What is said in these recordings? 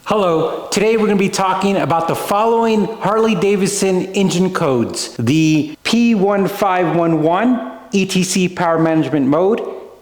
Hello, today we're going to be talking about the following Harley-Davidson engine codes: the P1511 ETC Power Management Mode,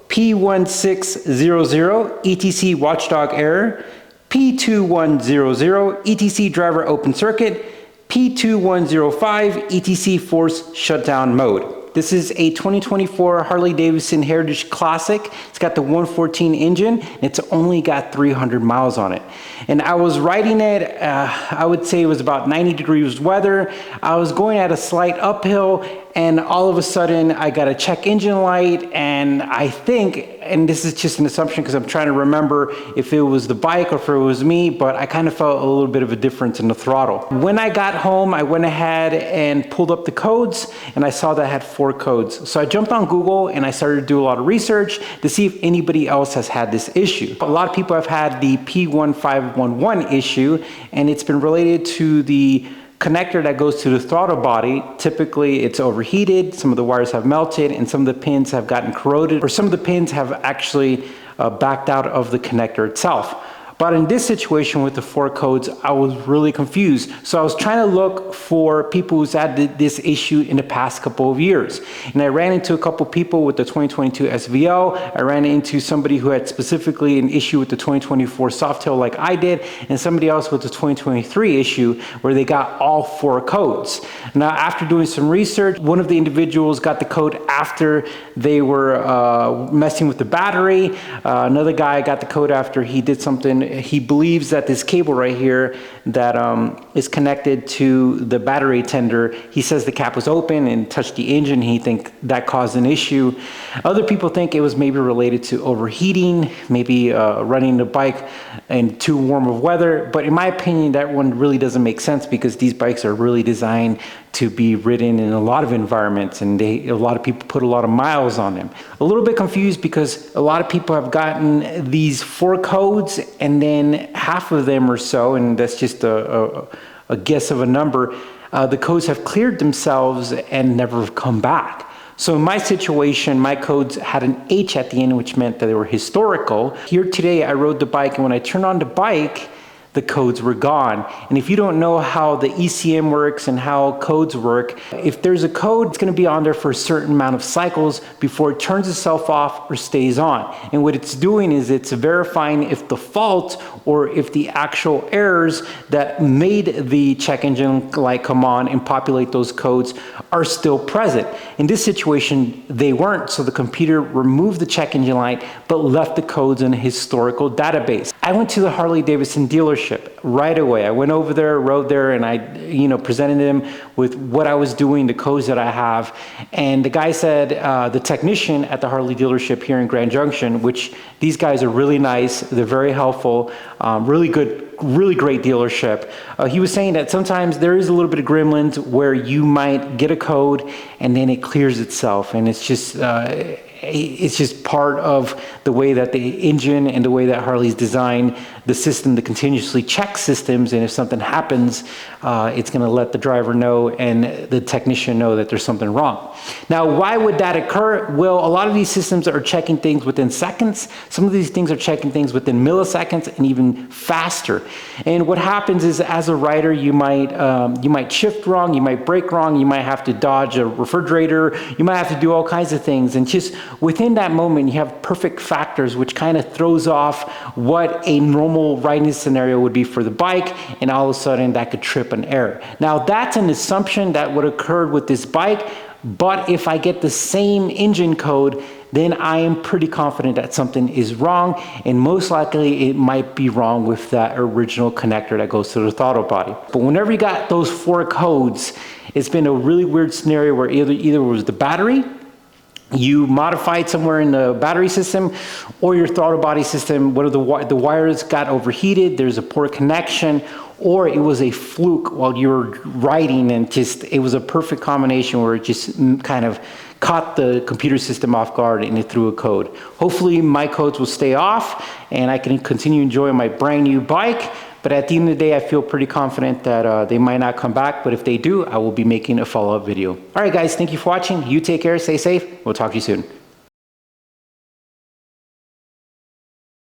P1600 ETC WatchDog Error, P2100 ETC Driver Open Circuit, P2105 ETC Force Shutdown Mode. This is a 2024 Harley-Davidson Heritage Classic. It's got the 114 engine, and it's only got 300 miles on it. And I was riding it, I would say it was about 90 degrees weather. I was going at a slight uphill, and all of a sudden I got a check engine light, and I think, and this is just an assumption because I'm trying to remember if it was the bike or if it was me, but I kind of felt a little bit of a difference in the throttle. When I got home, I went ahead and pulled up the codes, and I saw that I had 4 codes. So I jumped on Google and I started to do a lot of research to see if anybody else has had this issue. A lot of people have had the P1511 issue, and it's been related to the connector that goes to the throttle body. Typically it's overheated, some of the wires have melted, and some of the pins have gotten corroded, or some of the pins have actually backed out of the connector itself. But in this situation with the 4 codes, I was really confused. So I was trying to look for people who's had this issue in the past couple of years. And I ran into a couple people with the 2022 SVO. I ran into somebody who had specifically an issue with the 2024 Softail like I did, and somebody else with the 2023 issue where they got all 4 codes. Now, after doing some research, one of the individuals got the code after they were messing with the battery. Another guy got the code after he did something. He believes that this cable right here that is connected to the battery tender, he says the cap was open and touched the engine. He thinks that caused an issue. Other people think it was maybe related to overheating, maybe running the bike in too warm of weather. But in my opinion, that one really doesn't make sense because these bikes are really designed to be ridden in a lot of environments, and a lot of people put a lot of miles on them. A little bit confused because a lot of people have gotten these 4 codes, and then half of them or so, and that's just a guess of a number, the codes have cleared themselves and never come back. So in my situation, my codes had an H at the end, which meant that they were historical. Here today, I rode the bike, and when I turned on the bike, the codes were gone. And if you don't know how the ECM works and how codes work, if there's a code, it's going to be on there for a certain amount of cycles before it turns itself off or stays on. And what it's doing is it's verifying if the fault or if the actual errors that made the check engine light come on and populate those codes are still present. In this situation, they weren't, so the computer removed the check engine light but left the codes in a historical database. I went to the Harley-Davidson dealership right away. I went over there, rode there, and I presented them with what I was doing, the codes that I have. And the guy said, the technician at the Harley dealership here in Grand Junction, which these guys are really nice, they're very helpful, really good, really great dealership. He was saying that sometimes there is a little bit of gremlins where you might get a code and then it clears itself, and it's just part of the way that the engine and the way that Harley's designed the system to continuously check systems, and if something happens, it's going to let the driver know and the technician know that there's something wrong. Now, why would that occur? Well, a lot of these systems are checking things within seconds. Some of these things are checking things within milliseconds and even faster. And what happens is, as a rider, you might shift wrong, you might brake wrong, you might have to dodge a refrigerator, you might have to do all kinds of things, and just within that moment, you have perfect factors, which kind of throws off what a normal riding scenario would be for the bike, and all of a sudden that could trip an error. Now, that's an assumption that would occur with this bike, but if I get the same engine code, then I am pretty confident that something is wrong, and most likely it might be wrong with that original connector that goes to the throttle body. But whenever you got those 4 codes, it's been a really weird scenario where either it was the battery, you modified somewhere in the battery system, or your throttle body system, whether the wires got overheated, there's a poor connection, or it was a fluke while you were riding, and it was a perfect combination where it just kind of caught the computer system off guard and it threw a code. Hopefully my codes will stay off and I can continue enjoying my brand new bike. But at the end of the day, I feel pretty confident that they might not come back, but if they do, I will be making a follow-up video. All right, guys, thank you for watching. You take care, stay safe. We'll talk to you soon.